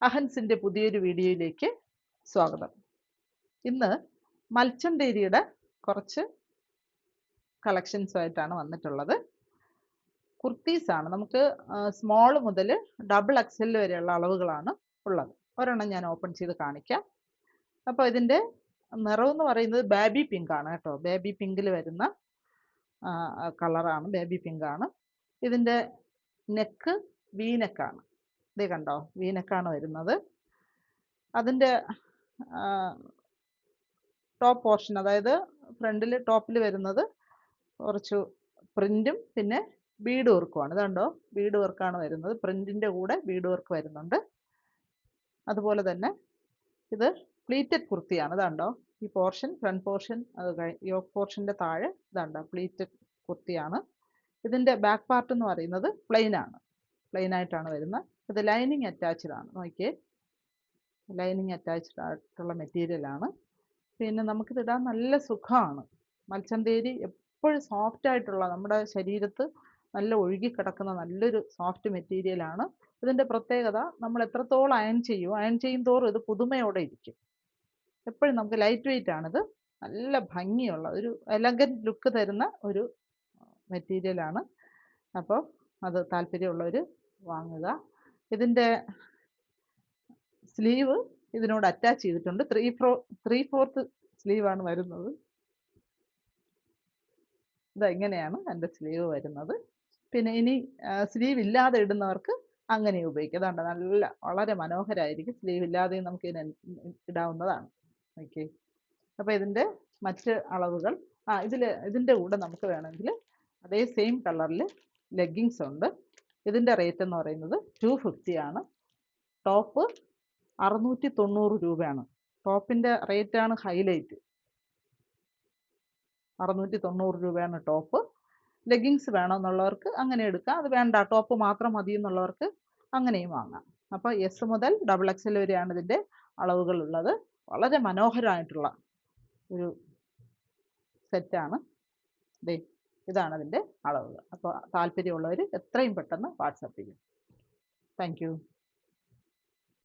അഹൻസിൻ്റെ പുതിയൊരു വീഡിയോയിലേക്ക് സ്വാഗതം. ഇന്ന് മൽച്ചന്തേരിയുടെ കുറച്ച് കളക്ഷൻസുമായിട്ടാണ് വന്നിട്ടുള്ളത്. കുർത്തീസാണ്. നമുക്ക് സ്മോൾ മുതൽ ഡബിൾ എക്സൽ വരെയുള്ള അളവുകളാണ് ഉള്ളത്. ഒരെണ്ണം ഞാൻ ഓപ്പൺ ചെയ്ത് കാണിക്കാം. അപ്പോൾ ഇതിൻ്റെ നിറം എന്ന് പറയുന്നത് ബേബി പിങ്ക് ആണ് കേട്ടോ. ബേബി പിങ്കിൽ വരുന്ന കളറാണ്, ബേബി പിങ്ക് ആണ്. ഇതിൻ്റെ നെക്ക് വീനെക്കാണ്. ഇത് കണ്ടോ, വീനെക്കാണ് വരുന്നത്. അതിൻ്റെ ടോപ്പ് പോർഷൻ, അതായത് ഫ്രണ്ടിൽ ടോപ്പിൽ വരുന്നത് കുറച്ച് പ്രിൻറ്റും പിന്നെ ബീഡ് വർക്കുമാണ്. ഇതുണ്ടോ, ബീഡ് വർക്കാണ് വരുന്നത്. പ്രിൻറ്റിൻ്റെ കൂടെ ബീഡ് വർക്ക് വരുന്നുണ്ട്. അതുപോലെ തന്നെ ഇത് പ്ലീറ്റഡ് കുർത്തിയാണ്. ഇതുണ്ടോ, ഈ പോർഷൻ ഫ്രണ്ട് പോർഷൻ, അത് യോക്ക് പോർഷൻ്റെ താഴെ ഇതുണ്ടോ പ്ലീറ്റഡ് കുർത്തിയാണ്. ഇതിൻ്റെ ബാക്ക് പാർട്ട് എന്ന് പറയുന്നത് പ്ലെയിൻ ആണ്, പ്ലെയിൻ ആയിട്ടാണ് വരുന്നത്. ഇത് ലൈനിങ് അറ്റാച്ച്ഡ് ആണ്. നോക്കിയേ, ലൈനിങ് അറ്റാച്ച്ഡ് ആയിട്ടുള്ള മെറ്റീരിയലാണ്. പിന്നെ നമുക്കിതിടാൻ നല്ല സുഖമാണ്. മൽച്ചന്തേരി എപ്പോഴും സോഫ്റ്റ് ആയിട്ടുള്ള, നമ്മുടെ ശരീരത്ത് നല്ല ഒഴുകി കിടക്കുന്ന നല്ലൊരു സോഫ്റ്റ് മെറ്റീരിയലാണ്. ഇതിൻ്റെ പ്രത്യേകത, നമ്മൾ എത്രത്തോളം അയൺ ചെയ്യും തോറും ഇത് പുതുമയോടെ ഇരിക്കും. എപ്പോഴും നമുക്ക് ലൈറ്റ് വെയിറ്റ് ആണിത്. നല്ല ഭംഗിയുള്ള ഒരു എലഗൻറ്റ് ലുക്ക് തരുന്ന ഒരു മെറ്റീരിയലാണ്. അപ്പോൾ അത് താല്പര്യമുള്ളവർ വാങ്ങുക. ഇതിൻ്റെ സ്ലീവ് ഇതിനോട് അറ്റാച്ച് ചെയ്തിട്ടുണ്ട്. 3/4 സ്ലീവാണ് വരുന്നത്. ഇതെങ്ങനെയാണ് എൻ്റെ സ്ലീവ് വരുന്നത്. പിന്നെ ഇനി സ്ലീവ് ഇല്ലാതെ ഇടുന്നവർക്ക് അങ്ങനെ ഉപയോഗിക്കാം. അതാണ്ട് നല്ല വളരെ മനോഹരമായിരിക്കും. സ്ലീവ് ഇല്ലാതെയും നമുക്ക് ഇതിന് ഇടാവുന്നതാണ്. ഓക്കെ, അപ്പോൾ ഇതിൻ്റെ മറ്റ് അളവുകൾ ഇതിൻ്റെ കൂടെ നമുക്ക് വേണമെങ്കിൽ അതേ സെയിം കളറിൽ ലെഗിങ്സ് ഉണ്ട്. ഇതിൻ്റെ റേറ്റ് എന്ന് പറയുന്നത് 250 ആണ്. ടോപ്പ് 690 രൂപയാണ്. ടോപ്പിൻ്റെ റേറ്റാണ് ഹൈലൈറ്റ്. 690 രൂപയാണ് ടോപ്പ്. ലെഗിങ്സ് വേണമെന്നുള്ളവർക്ക് അങ്ങനെ എടുക്കാം. അത് വേണ്ട, ടോപ്പ് മാത്രം മതി എന്നുള്ളവർക്ക് അങ്ങനെയും വാങ്ങാം. അപ്പോൾ എസ് മുതൽ ഡബിൾ എക്സൽ വരെയാണ് ഇതിൻ്റെ അളവുകളുള്ളത്. വളരെ മനോഹരമായിട്ടുള്ള ഒരു സെറ്റാണ്. ഇതാണ് ഇതിൻ്റെ അളവുകൾ. അപ്പോൾ താല്പര്യമുള്ളവർ എത്രയും പെട്ടെന്ന് വാട്സപ്പ് ചെയ്യും. Thank you.